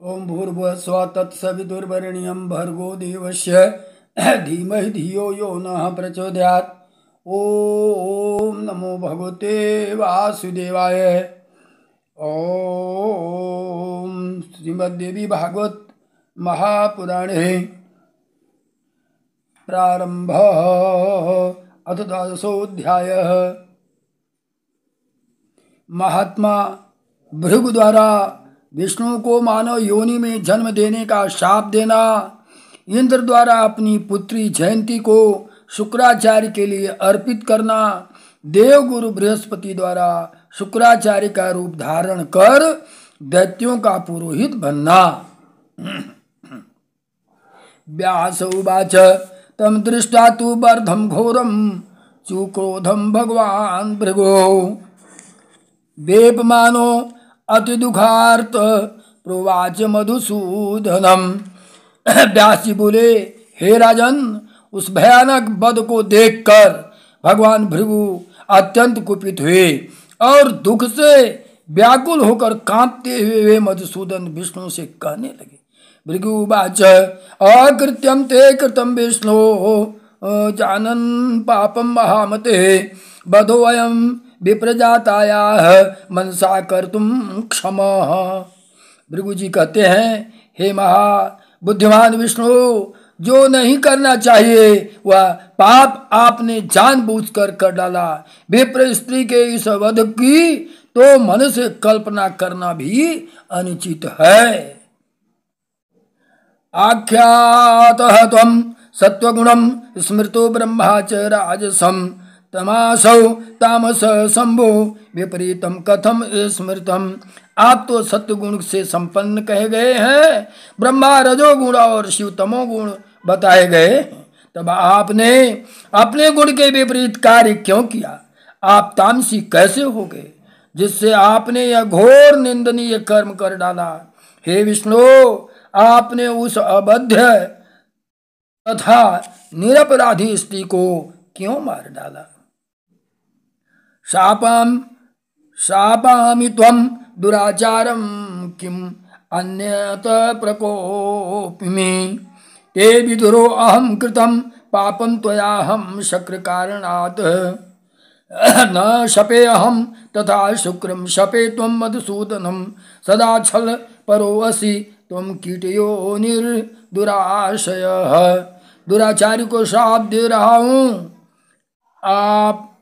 ओम भूर्भुवः स्वः तत्सवितुर्वरेण्यं भर्गो देवस्य धीमहि धियो यो नः प्रचोदयात्। ओम नमो भगवते वासुदेवाय। ओम श्रीमद्देवी भागवत महापुराणे प्रारंभ अथ द्वादशोऽध्यायः। महात्मा भृगु द्वारा विष्णु को मानव योनि में जन्म देने का शाप देना, इंद्र द्वारा अपनी पुत्री जयंती को शुक्राचार्य के लिए अर्पित करना, देवगुरु बृहस्पति द्वारा शुक्राचार्य का रूप धारण कर दैत्यों का पुरोहित बनना। व्यास उवाच तम दृष्टा तु वर्धम घोरम चुक्रोधम भगवान भृगो वेपमानो अति दुखार्त प्रोवाच मधुसूदनम। व्यास जी बोले, हे राजन, उस भयानक वध को देखकर भगवान भृगु अत्यंत कुपित हुए और दुख से व्याकुल होकर कांपते हुए वे मधुसूदन विष्णु से कहने लगे। भृगुवाच अकृत्यम ते कृतम विष्णु जानन पापम महामते बधोऽयं विप्रजातायाः मनसा कर्तुम क्षमः। भृगु जी कहते हैं, हे महा बुद्धिमान विष्णु, जो नहीं करना चाहिए वह पाप आपने जानबूझकर कर डाला। विप्र स्त्री के इस वध की तो मन से कल्पना करना भी अनुचित है। आख्यातः त्वं सत्वगुणं स्मृतो ब्रह्मा च राजसं तमासौ तामस संभो विपरीतम कथम स्मृतम। आप तो सत्वगुण से संपन्न कहे गए हैं, ब्रह्मा रजोगुण और शिव तमोगुण बताए गए, तब आपने अपने गुण के विपरीत कार्य क्यों किया? आप तामसी कैसे हो गए जिससे आपने यह घोर निंदनीय कर्म कर डाला? हे विष्णु, आपने उस अबध्य तथा निरपराधी स्त्री को क्यों मार डाला? शापामि त्वं दुराचारं किम अन्यत प्रकोपिमि ते विदुरो अहं कृतं पापं त्वयाहं शक्र कारणात् न शपे अहं तथा शुक्रं शपे त्वं मधुसूदनं सदा छल परोऽसि त्वं कीटयो निर्दुराशयः। दुराचारी को श्राप दे रहा हूँ।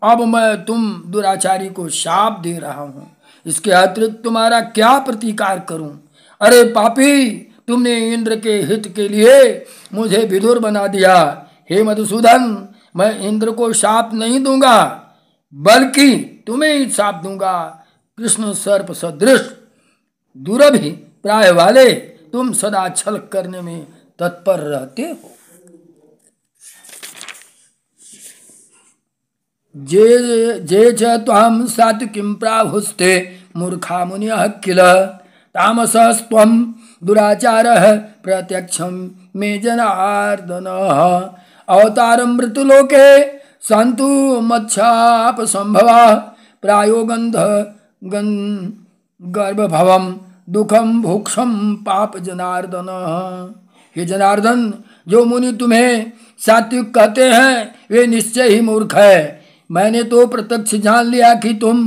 अब मैं तुम दुराचारी को शाप दे रहा हूँ। इसके अतिरिक्त तुम्हारा क्या प्रतिकार करूं? अरे पापी, तुमने इंद्र के हित के लिए मुझे विदुर बना दिया। हे मधुसूदन, मैं इंद्र को शाप नहीं दूंगा, बल्कि तुम्हें ही शाप दूंगा। कृष्ण सर्प सदृश दुरभि प्राय वाले तुम सदा छल करने में तत्पर रहते हो। जे च त्वां सात्विकीं प्राहुस्ते मूर्खा मुनयः किल तामसस्त्वं दुराचारः प्रत्यक्षं मे जनार्दनः। अवतारं मृतलोके सन्तु मच्छापसंभवा प्रायो गर्भभवं दुखम भूक्षम पाप जनार्दन। हे जनार्दन, जो मुनि तुम्हें सात्विक कहते हैं वे निश्चय ही मूर्ख है। मैंने तो प्रत्यक्ष जान लिया कि तुम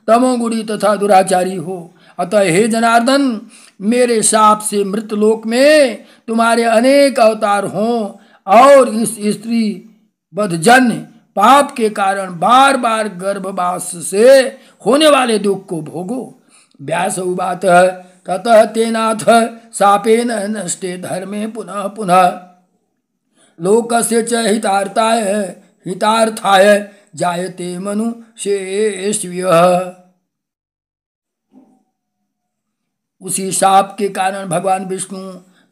तमोगुणी तथा दुराचारी हो। अतः हे जनार्दन, मेरे शाप से मृतलोक में तुम्हारे अनेक अवतार हों और इस स्त्री बधजन्य पाप के कारण बार बार गर्भवास से होने वाले दुख को भोगो। व्यास उवाच ततः तेनाथ शापेन नष्टे धर्मे पुनः पुनः लोकस्य च हितार्थाय जायते मनुष्येष्यः। उसी शाप के कारण भगवान विष्णु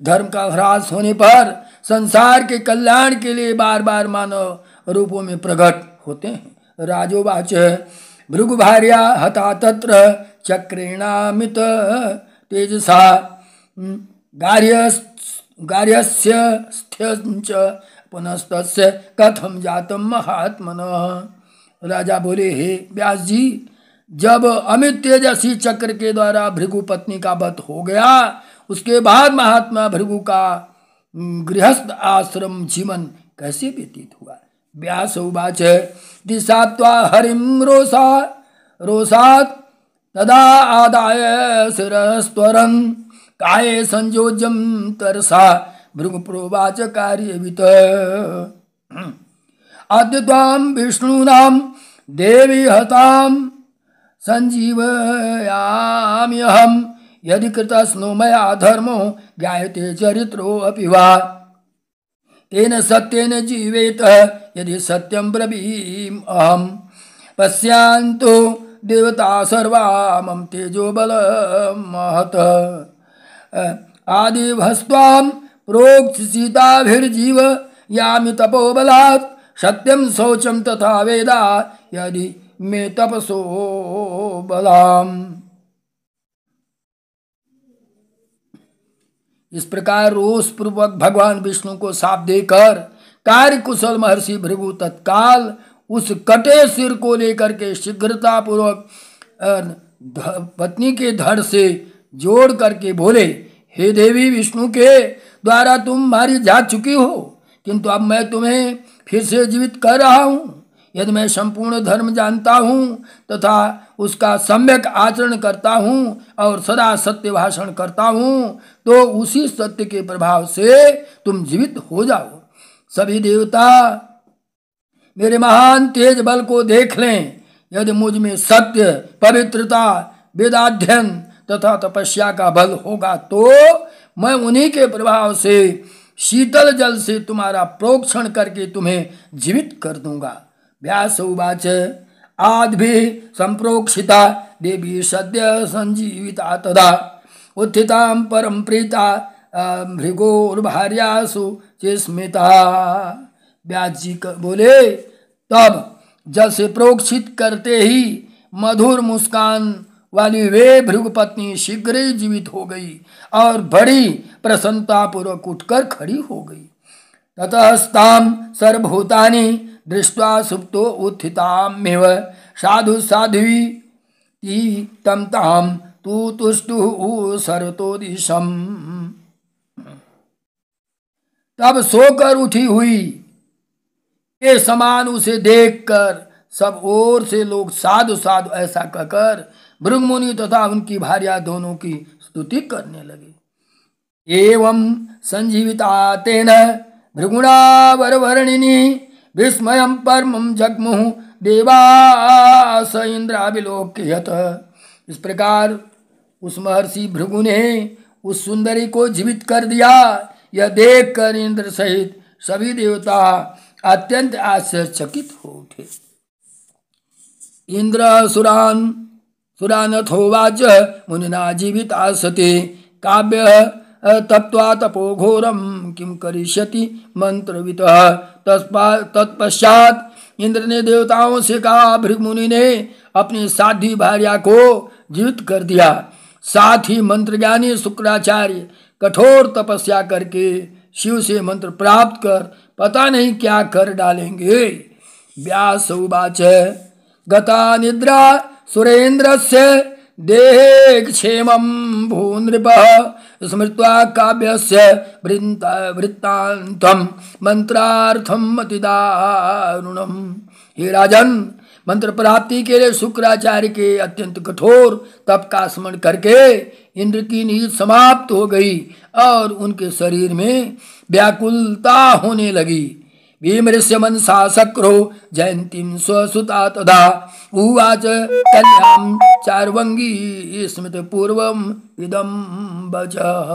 धर्म का ह्रास होने पर संसार के कल्याण के लिए बार बार मानव रूपों में प्रकट होते हैं। राजोवाच भृगु भार्या हता तत्र चक्रेणामित तेजसा गार्हस्य स्थ्यंच पुनस्तस्य कथम जातम महात्मनः। राजा बोले, हे व्यास जी, जब अमित तेजस्वी चक्र के द्वारा भृगु पत्नी का वध हो गया, उसके बाद महात्मा भृगु का गृहस्थ आश्रम जीवन कैसे व्यतीत हुआ। व्यास उवाच दिशात्वा हरिम रोषात् तदा आदाय शिरस्त्वरन् काये संयोज्यं तरसा भृगुप्रोवाच कार्यवित् अद्य त्वां विष्णूनां देवी हतां संजीवयाम्यहं यदि कृतस्नो मया धर्मो ज्ञायते चरित्रो अपि वा तेन सत्येन जीवेत यदि सत्यं ब्रवीमि अहं पश्यन्तु देवता सर्वा मम तेजो बलमहत् आदिभस्त्वां प्रोक्षिताभिर्जीव यामि तपोबलात् सत्यं शौचं तथा वेदा यदि मे तपसो बलाम्। इस प्रकार रोष पूर्वक भगवान विष्णु को शाप देकर कार्य कुशल महर्षि भृगु तत्काल उस कटे सिर को लेकर के शीघ्रता पूर्वक पत्नी के धड़ से जोड़ करके बोले, हे देवी, विष्णु के द्वारा तुम मारी जा चुकी हो, किंतु अब मैं तुम्हें फिर से जीवित कर रहा हूँ। यदि मैं संपूर्ण धर्म जानता हूँ तथा उसका सम्यक आचरण करता हूँ और सदा सत्य भाषण करता हूँ तो उसी सत्य के प्रभाव से तुम जीवित हो जाओ। सभी देवता मेरे महान तेज बल को देख लें। यदि मुझ में सत्य, पवित्रता, वेदाध्ययन तथा तपस्या का बल होगा तो मैं उन्हीं के प्रभाव से शीतल जल से तुम्हारा प्रोक्षण करके तुम्हें जीवित कर दूंगा। व्यास उवाच आद्भिः संप्रोक्षिता देवी सद्य संजीविता तदा उत्थितां परम प्रीता भृगोर्भार्यासु चेस्मिता। व्यास जी बोले, तब जल से प्रोक्षित करते ही मधुर मुस्कान वाली वे भृगुपत्नी शीघ्र ही जीवित हो गई और बड़ी प्रसन्नता पूर्वक उठकर खड़ी हो गई। ततस्तां सर्वभूतानि दृष्ट्वा सुप्तो उत्थितामेव साधु साध्वी तं तां तु तुष्टुः सर्वतोदिशम्। तब सोकर उठी हुई के समान उसे देखकर सब ओर से लोग साधु साधु ऐसा कहकर भृगु मुनि तथा उनकी भार्या दोनों की स्तुति करने लगे। एवं संजीविता तेन भृगुणा वरवर्णिनी विस्मयं परमं जग्मुः देवास इंद्राविलोक्यत। इस प्रकार उस महर्षि भृगु ने उस सुंदरी को जीवित कर दिया। यह देखकर इंद्र सहित सभी देवता अत्यंत आश्चर्यचकित हो उठे। इंद्र सुरानथोवाच मुनिना जीविता सती काव्य तप्त्वा तपो घोरम किम करिष्यति मंत्रवितः। तत्पश्चात इंद्र ने देवताओं से कहा, भृगु मुनि ने अपनी साध्वी भार्या को जीवित कर दिया। साथ ही मंत्रज्ञानी शुक्राचार्य कठोर तपस्या करके शिव से मंत्र प्राप्त कर पता नहीं क्या कर डालेंगे। व्यास उवाच गता निद्रा सुरेन्द्रस्य देहे क्षेमं भूनृपः स्मृत्वा काव्यस्य वृत्तान्तं मंत्रार्थम अतिदारुणम्। हे राजन, मंत्र प्राप्ति के लिए शुक्राचार्य के अत्यंत कठोर तप का स्मरण करके इंद्र की नींद समाप्त हो गई और उनके शरीर में व्याकुलता होने लगी। भीमृष्य मनसा शक्रो जयंतीं स्वसुता तदा उवाच कन्यां चार्वंगी स्मृत पूर्वम इदं वचः।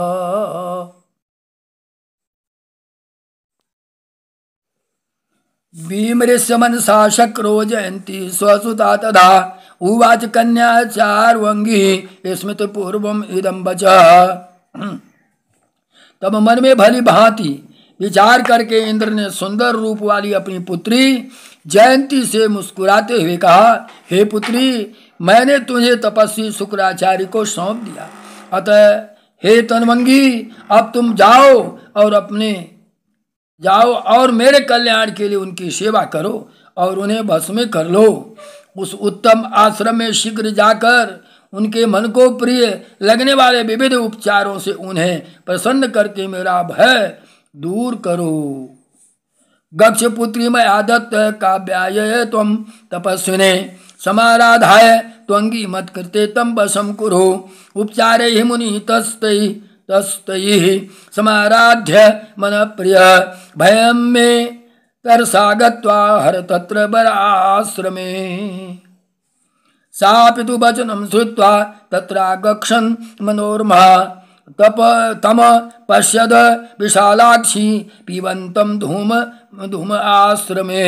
भीमृष्य मनसा शक्रो जयंती स्वसुता तदा उवाच कन्या चार्वंगी स्मृत पूर्वम इदं वचः। तब मन में भली भांति विचार करके इंद्र ने सुंदर रूप वाली अपनी पुत्री जयंती से मुस्कुराते हुए कहा, हे पुत्री, मैंने तुझे तपस्वी शुक्राचार्य को सौंप दिया। अतः हे तनवंगी, अब तुम जाओ और मेरे कल्याण के लिए उनकी सेवा करो और उन्हें भस्म कर लो। उस उत्तम आश्रम में शीघ्र जाकर उनके मन को प्रिय लगने वाले विविध उपचारों से उन्हें प्रसन्न करके मेरा भय दूर करो। गक्ष पुत्री मया दत्त काव्याय त्वं तपस्विने समाराधाय त्वंगी मत कृते तम वशं कुरु उपचारैः मुनि तस्तैः समाराध्य मन प्रिय भयं मे तरसा गत्वा हर तत्र बराश्रमे। सापि तु वचनं श्रुत्वा तत्रागच्छन् मनोरमा तम पश्यद विशालाक्षी पीबन्तं धूम आश्रमे।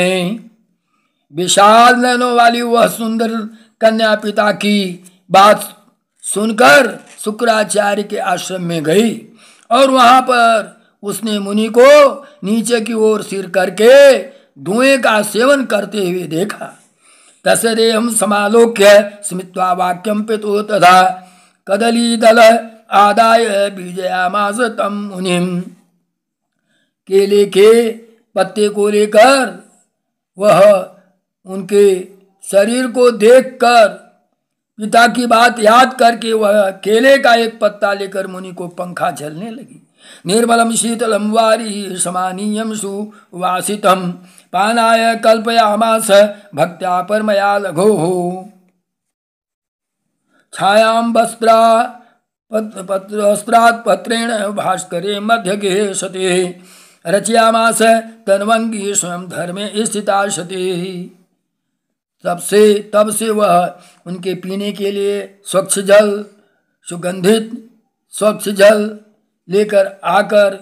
विशाल नयनों वाली वह सुंदर कन्या पिता की बात सुनकर शुक्राचार्य के आश्रम में गई और वहां पर उसने मुनि को नीचे की ओर सिर करके धुएं का सेवन करते हुए देखा। तस्देहं समालोक्य स्मित्वा वाक्यं पितुः तथा कदलीदल आदाय बीजयामास तं मुनिम्। केले के पत्ते को लेकर वह उनके शरीर को देखकर पिता की बात याद करके वह केले का एक पत्ता लेकर मुनि को पंखा झलने लगी। निर्मलम शीतलम वारी समानीयम सुवासितम पानाय कल्पयामास भक्त्या परमया लघोः। छायां वस्त्रात् पत्रेण भास्करे मध्यगे सते रचयामास तन्वंगी स्वयं धर्मे स्थिता सती। तब से वह उनके पीने के लिए सुगंधित स्वच्छ जल लेकर आकर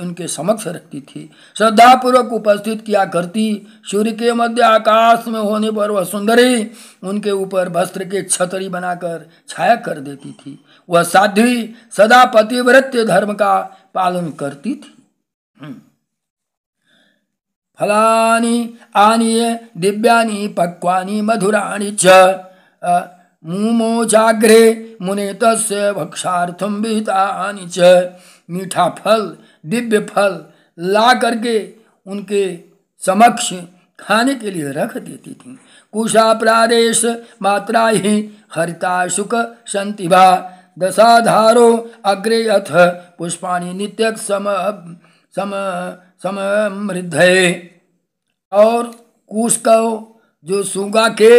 उनके समक्ष रखती थी। श्रद्धापूर्वक उपस्थित किया करती। सूर्य के मध्य आकाश में होने पर वह सुंदरी उनके ऊपर वस्त्र के छतरी बनाकर छाया कर देती थी। वह साध्वी सदा पतिव्रत्य धर्म का पालन करती थी। फलानि आनीय दिव्यानि पक्वानि मधुराणि च मुमोजाग्रे मुने तस्य भक्षार्थम विहितानि च। मीठा फल दिव्य फल ला करके उनके समक्ष खाने के लिए रख देती थी। कुशा प्रादेश मात्रा ही हरिता शुक संतिभा दशाधारो अग्रे अथ पुष्पाणि नित्य समृद्धये। और कुश का जो सुगा के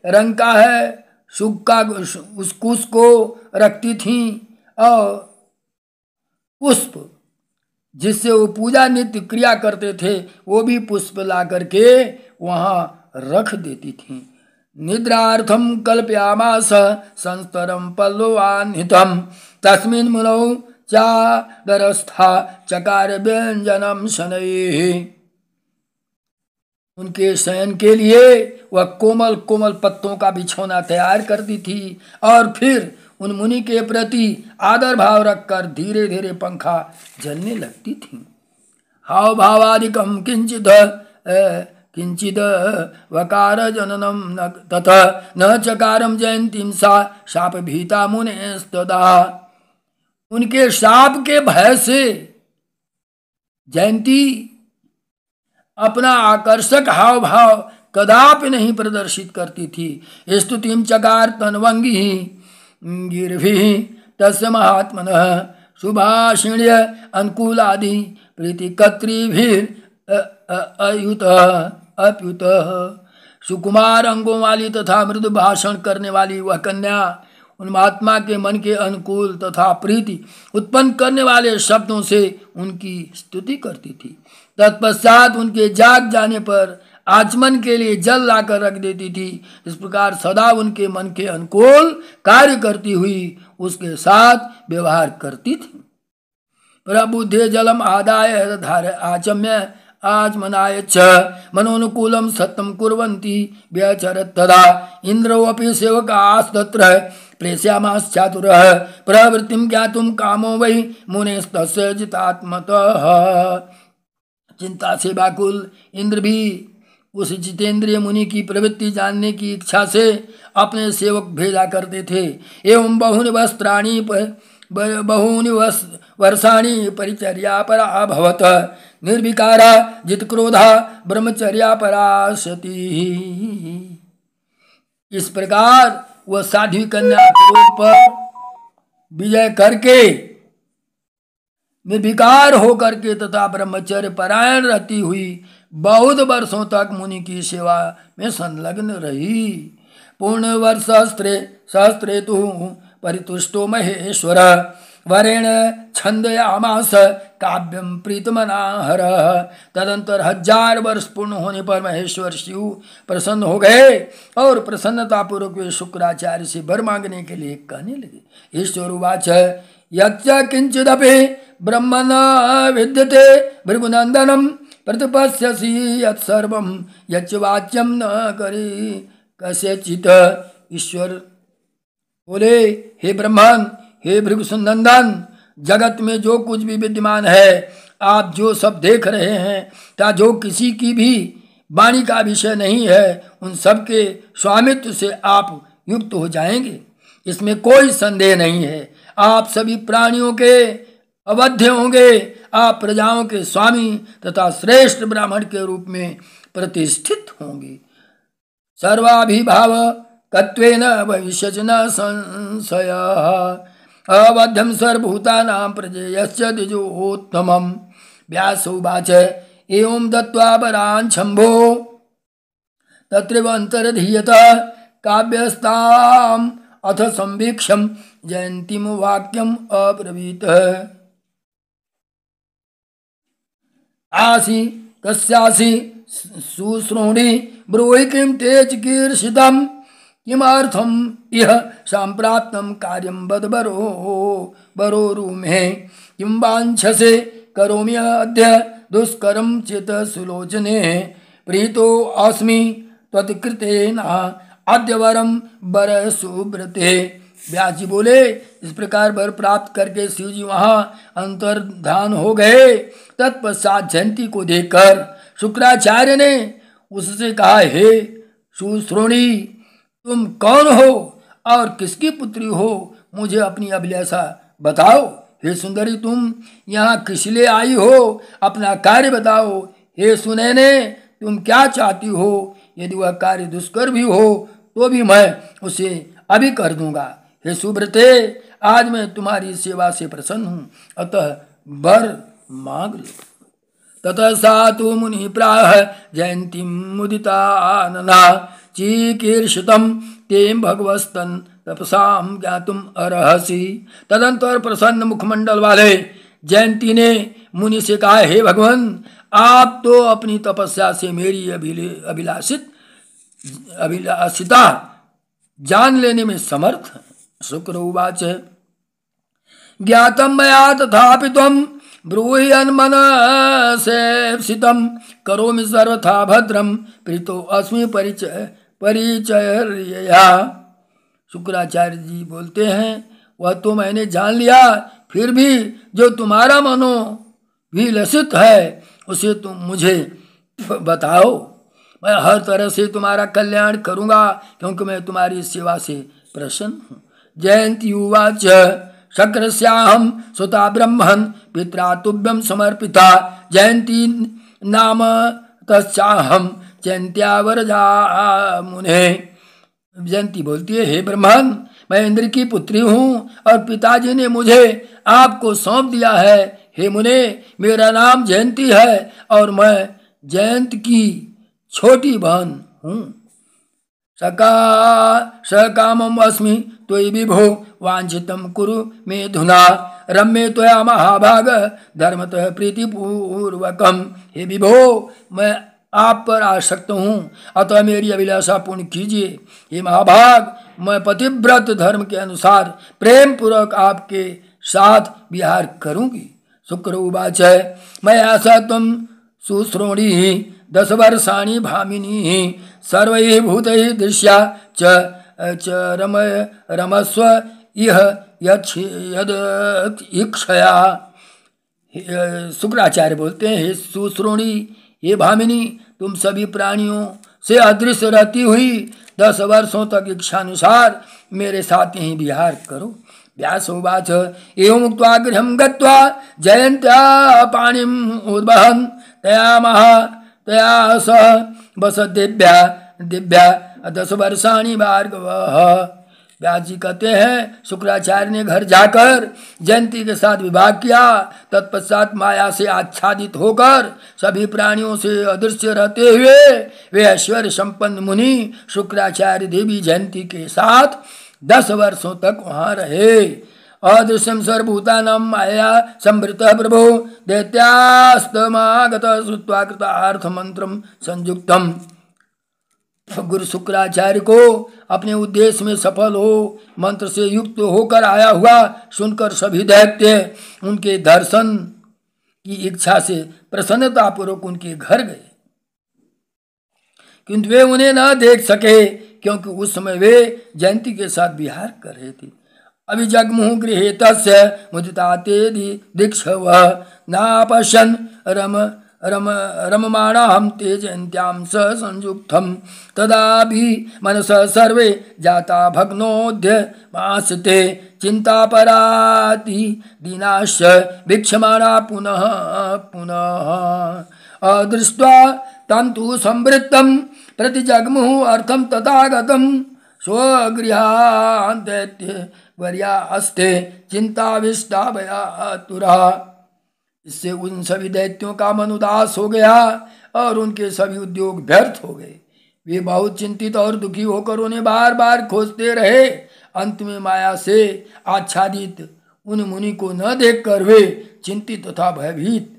रंग का है सुग का उस कुश को रखती थी और पुष्प जिससे वो पूजा नित्य क्रिया करते थे वो भी पुष्प ला करके वहाँ रख देती थी। निद्रार्थम कल्पयामास संस्तरम पल्लवान्वितम तस्मिन् मुनौ चादरस्था चकार व्यंजनम शनैः। उनके शयन के लिए वह कोमल कोमल पत्तों का बिछौना तैयार करती थी और फिर उन मुनि के प्रति आदर भाव रखकर धीरे धीरे पंखा जलने लगती थी। हाव भावादिकम किंचिद वकार जननम तथा न चकारम जयंतीम सा शाप भीता मुनेस्तदा। उनके शाप के भय से जयंती अपना आकर्षक हाव भाव कदापि नहीं प्रदर्शित करती थी। स्तुतिम चकार तन्वंगी गिरभिः तस्य महात्मनः सुभाषिण्य अनुकूलादि प्रीतिकर्तृभिः अप्युतः। सुकुमार अंगों वाली तथा मृदु भाषण करने वाली वह कन्या उन महात्मा के मन के अनुकूल तथा प्रीति उत्पन्न करने वाले शब्दों से उनकी स्तुति करती थी। तत्पश्चात उनके जाग जाने पर आचमन के लिए जल लाकर रख देती थी। इस प्रकार सदा उनके मन के अनुकूल कार्य करती हुई उसके साथ व्यवहार करती थी। प्रबुद्धे जलम आदाय धार आचम्य आचमनाय च मनोनुकूलम सत्यम कुर्वन्ति व्यचरत् तदा इंद्रोऽपि सेवकास्तत्र प्रेष्यामास चातुरः प्रवृत्तिं ज्ञातुं कामो वै मुनेस्तस्य जितात्मतः। चिंता से व्याकुल इंद्र भी उस जितेंद्रिय मुनि की प्रवृत्ति जानने की इच्छा से अपने सेवक भेजा करते थे। एवं बहूनि वर्षाणि परिचर्या परा अभवत् निर्विकारा जितक्रोधा ब्रह्मचर्या परा सती। इस प्रकार वह साध्वी कन्या क्रोध पर विजय करके निर्विकार होकर के तथा ब्रह्मचर्य परायण रहती हुई बहुत वर्षों तक मुनि की सेवा में संलग्न रही। पूर्ण वर्ष सहस्त्रे तु परितुष्टो महेश्वर वरेण छंदयामास काव्यम प्रीतमनाहर। तदंतर 1000 वर्ष पूर्ण होने पर महेश्वर शिव प्रसन्न हो गए और प्रसन्नता पूर्वक वे शुक्राचार्य से वर मांगने के लिए कहने लगे। ईश्वर उवाच यच्च किंचिदपि ब्रह्मण विद्यते भृगुनंदनम प्रतिपश्यसि यत्सर्वं यच्च वाच्यम न करी कस्यचित्। ईश्वर बोले, हे ब्रह्मन, हे भृगुनंदन, जगत में जो कुछ भी विद्यमान है, आप जो सब देख रहे हैं, ता जो किसी की भी वाणी का विषय नहीं है, उन सब के स्वामित्व से आप युक्त हो जाएंगे, इसमें कोई संदेह नहीं है। आप सभी प्राणियों के अवध्य होंगे। आप प्रजाओं के स्वामी तथा श्रेष्ठ ब्राह्मण के रूप में प्रतिष्ठित होंगे। सर्वाभिभाव कत्वेन भविष्यच न संशयः अवध्यम सर्वभूतानां प्रजेयश्च द्विजोत्तमम्। व्यास उवाच एवं दत्त्वा वरान् शम्भो तत्रैवान्तर्धीयत काव्यस्ताम् अथ संवीक्षम जयन्तीम वाक्यम अब्रवीत। आसि कस्यासि शुश्रूणि ब्रूहि किं ते चिकीर्षितम् किमर्थम इह सांप्राप्तं कार्यं वद वरोरुमे किं वाञ्छसे करोमि अद्य दुष्करं चेत सुलोचने प्रीतो अस्मि त्वत्कृतेन अद्य वरम वर सुब्रते। व्यास जी बोले, इस प्रकार वर प्राप्त करके शिव जी वहाँ अंतर्धान हो गए। तत्पश्चात जयंती को देखकर शुक्राचार्य ने उससे कहा, हे शुश्रूणी, तुम कौन हो और किसकी पुत्री हो, मुझे अपनी अभिलाषा बताओ। हे सुंदरी, तुम यहाँ किस लिए आई हो, अपना कार्य बताओ। हे सुनैने, तुम क्या चाहती हो? यदि वह कार्य दुष्कर भी हो तो भी मैं उसे अभी कर दूंगा। हे सुब्रते, आज मैं तुम्हारी सेवा से प्रसन्न हूँ, अतः वर मांग लो। ततः सा तु मुनि प्राह जयंती मुदितानना चिकीर्षितं तें भगवस्तन तपसाम ज्ञातुम अर्हसि। तदंतर प्रसन्न मुखमंडल वाले जयंती ने मुनि से कहा, हे भगवान, आप तो अपनी तपस्या से मेरी अभिलाषिता जान लेने में समर्थ हैं। शुक्र उवाच ज्ञातम मया तथापि त्वं ब्रूहि अन्मनसेप्सितं करोमि सर्वथा भद्रम प्रीतो अस्मि परिचर्यया। शुक्राचार्य जी बोलते हैं, वह तो मैंने जान लिया, फिर भी जो तुम्हारा मनो भी लसित है उसे तुम मुझे बताओ। मैं हर तरह से तुम्हारा कल्याण करूँगा, क्योंकि मैं तुम्हारी सेवा से प्रसन्न हूँ। जयंती उवाच शक्रस्याहं सुता ब्रह्मन् पित्रा तुभ्यं समर्पिता जयंती नाम तस्याहं जयंत्यावरजा मुने। जयंती बोलती है, हे ब्रह्मन, मैं इंद्र की पुत्री हूँ और पिताजी ने मुझे आपको सौंप दिया है। हे मुने, मेरा नाम जयंती है और मैं जयंत की छोटी बहन हूँ। सकामम अस्मि त्वयि विभो वांछितं कुरु मे धुना रम्ये त्वया महाभाग धर्मतः प्रीतिपूर्वकम। हे विभो, मैं आप पर आसक्त हूँ, अतः मेरी अभिलाषा पूर्ण कीजिए। हे महाभाग, मैं पतिव्रत धर्म के अनुसार प्रेम पूर्वक आपके साथ विहार करूँगी। शुक्र उवाच मैं ऐसा तुम शुश्रूणी 10 वर्षाणि भामिनी सर्वैः भूतैः दृश्या च रमस्व इह यद इक्षया। शुक्राचार्य बोलते हैं, हे शुश्रूणी, हे भामिनी, तुम सभी प्राणियों से अदृश्य रहती हुई 10 वर्षों तक इच्छानुसार मेरे साथ यहीं विहार करो। व्यास उवाच एवं उक्त्वा गृहं गत्वा जयन्त्या पाणिम् उद्वहन् तया सह वस दिव्या 10 वर्षाणि भार्गवः। व्यास जी कहते हैं, शुक्राचार्य ने घर जाकर जयंती के साथ विवाह किया। तत्पश्चात माया से आच्छादित होकर सभी प्राणियों से अदृश्य रहते हुए वे ऐश्वर्य संपन्न मुनि शुक्राचार्य देवी जयंती के साथ 10 वर्षों तक वहां रहे। अदृश्यम सर्वभूतानां माया संवृतः प्रभो दैत्यास्तमागत श्रुत्वा कृतार्थ मंत्रम संयुक्तम। गुरु शुक्राचार्य को अपने उद्देश्य में सफल हो मंत्र से युक्त होकर आया हुआ सुनकर सभी दैत्य उनके दर्शन की इच्छा से प्रसन्नतापूर्वक उनके घर गए, किंतु वे उन्हें न देख सके क्योंकि उस समय वे जयंती के साथ विहार कर रहे थे। अभिजग्मुः गृहे तस्य मुदिता ते दीक्षवः नापश्यन् रममाणाहं ते जयन्त्यां स संयुक्तं तदापि मनसः सर्वे जाता भग्नोऽद्य मास्ते चिन्तापराति दीनाश्च वीक्षमाणा पुनः पुनः। अदृष्ट्वा तं तु संवृत्तं प्रतिजग्मुः अर्थं तथागतं स्वगृहान् दैत्यवर्या अस्ते चिंताविष्टा भयातुरा। इससे उन सभी दैत्यों का मन उदास हो गया और उनके सभी उद्योग व्यर्थ हो गए। वे बहुत चिंतित और दुखी होकर उन्हें बार बार खोजते रहे। अंत में माया से आच्छादित उन मुनि को न देखकर वे चिंतित तथा भयभीत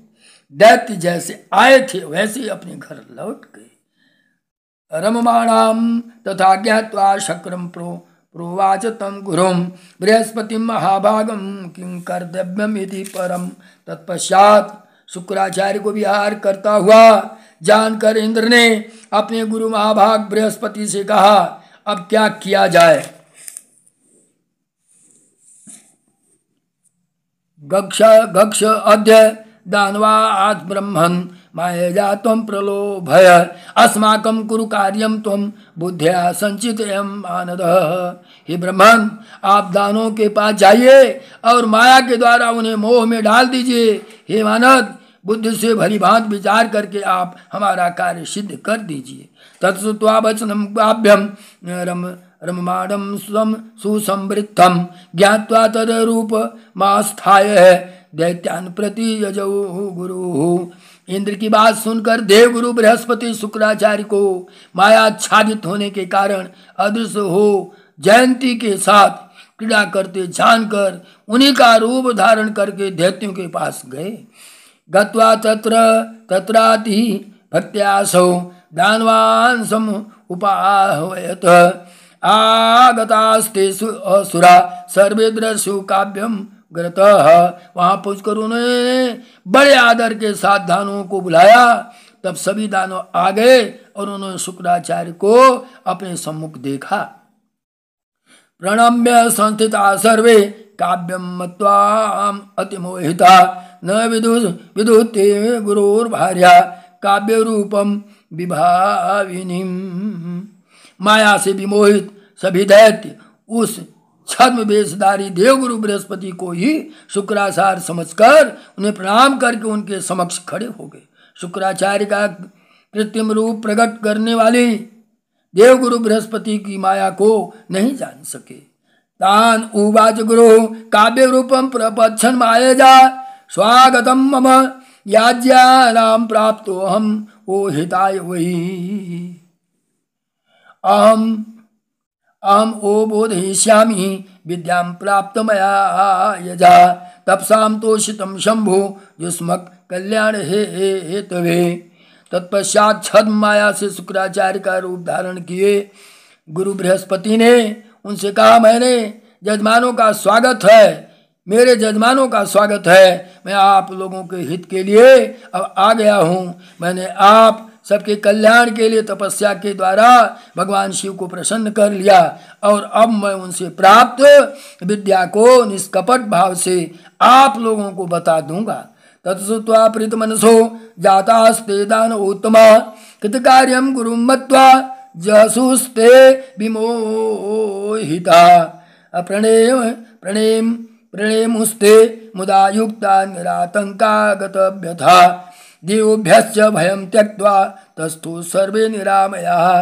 दैत्य जैसे आए थे वैसे अपने घर लौट गए। रममाणाम तथा ज्ञात्वा शक्रम प्रोवाच तम गुरुम बृहस्पति महाभागम किं कर्तव्यम इति परम। तत्पश्चात शुक्राचार्य को विहार करता हुआ जानकर इंद्र ने अपने गुरु महाभाग बृहस्पति से कहा, अब क्या किया जाए। गक्ष अद्य दानवात् ब्रह्मन् मायया त्वं प्रलोभय अस्माकं कुरु कार्यं त्वं बुद्ध्या संचितयं मानदः। हे ब्रह्मन, आप दानों के पास जाइए और माया के द्वारा उन्हें मोह में डाल दीजिए। हे मानद, बुद्धि से भली भांति विचार करके आप हमारा कार्य सिद्ध कर दीजिए। तत्सुत्वा वचनं काव्यम रममाणं स्वं सुसंवृत्तम ज्ञात्वा तदरूपमास्थाय दैत्यान् प्रति यजौ गुरु। इंद्र की बात सुनकर देवगुरु बृहस्पति शुक्राचार्य को मायाच्छादित होने के कारण अदृश्य हो जयंती के साथ क्रीड़ा करते जानकर उन्हीं का रूप धारण करके दैत्यों के पास गए। गत्वा तत्राति भक्त्यासौ दानवान् सम उपाहवयत आगतास्ते असुरा सर्वे दृशु काव्यम ग्रतः। वहां पहुंचकर उन्होंने बड़े आदर के साथ दानवों को बुलाया। तब सभी दानव आ गए और उन्होंने शुक्राचार्य को अपने सम्मुख देखा। प्रणम्य संस्थिता सर्वे काव्यम मत्वा अतिमोहिता न विदुते गुरुर्भार्या काव्य रूपम विभाविनी। माया से विमोहित सभी दैत्य उस छद्म वेशधारी देवगुरु बृहस्पति को ही शुक्राचार्य समझकर उन्हें प्रणाम करके उनके समक्ष खड़े हो गए। शुक्राचार्य का कृत्रिम रूप प्रकट करने वाली देवगुरु बृहस्पति की माया को नहीं जान सके। तान उवाच गुरु काव्य रूपम प्रपच्छन् मायजा स्वागतम मम याज्ञानां प्राप्तो हम ओ हिताय वही। अहम ओ बोधयिष्यामि विद्यां प्राप्त मया यजा तपसां तोषितं शंभु युष्मक कल्याण हेतवे। तत्पश्चात छद्म माया से शुक्राचार्य का रूप धारण किए गुरु बृहस्पति ने उनसे कहा, मैंने जजमानों का स्वागत है, मेरे जजमानों का स्वागत है। मैं आप लोगों के हित के लिए अब आ गया हूँ। मैंने आप सबके कल्याण के लिए तपस्या के द्वारा भगवान शिव को प्रसन्न कर लिया और अब मैं उनसे प्राप्त विद्या को निष्कपट भाव से आप लोगों को बता दूंगा। तत्सुत्वा प्रीत मनसो जातास्ते दान उत्तमा कृतकार्यम गुरु मत्वा जसुस्ते विमोहिता प्रणेमुस्ते मुदा युक्ता निरातंका गतव्यथा देवभ्यश्च भयं त्यक्त्वा तस्थु सर्वे निरामयाः।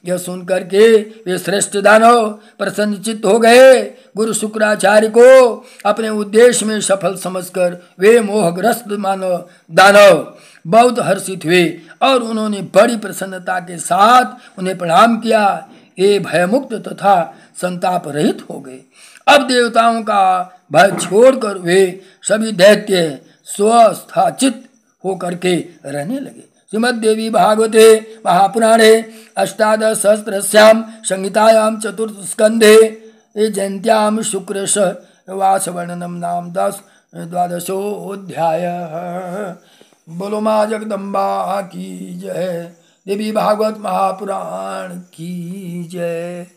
यह सुनकर के वे श्रेष्ठ दानव प्रसन्नचित्त हो गए। गुरु शुक्राचार्य को अपने उद्देश्य में सफल समझकर वे मोहग्रस्त मानव दानव बहुत हर्षित हुए और उन्होंने बड़ी प्रसन्नता के साथ उन्हें प्रणाम किया। ये भयमुक्त तथा संताप रहित हो गए। अब देवताओं का भय छोड़कर वे सभी दैत्य स्वस्थाचित होकर के रहने लगे। श्रीमद्देवी भागवते महापुराणे अष्टादश सहस्रस्यां संहितायां चतुर्थ स्कंधे जयंत्यां शुक्रश वासवर्णनम नाम 12वादशोऽध्याय। बोलो माँ जगदम्बा की जय। देवी भागवत महापुराण की जय।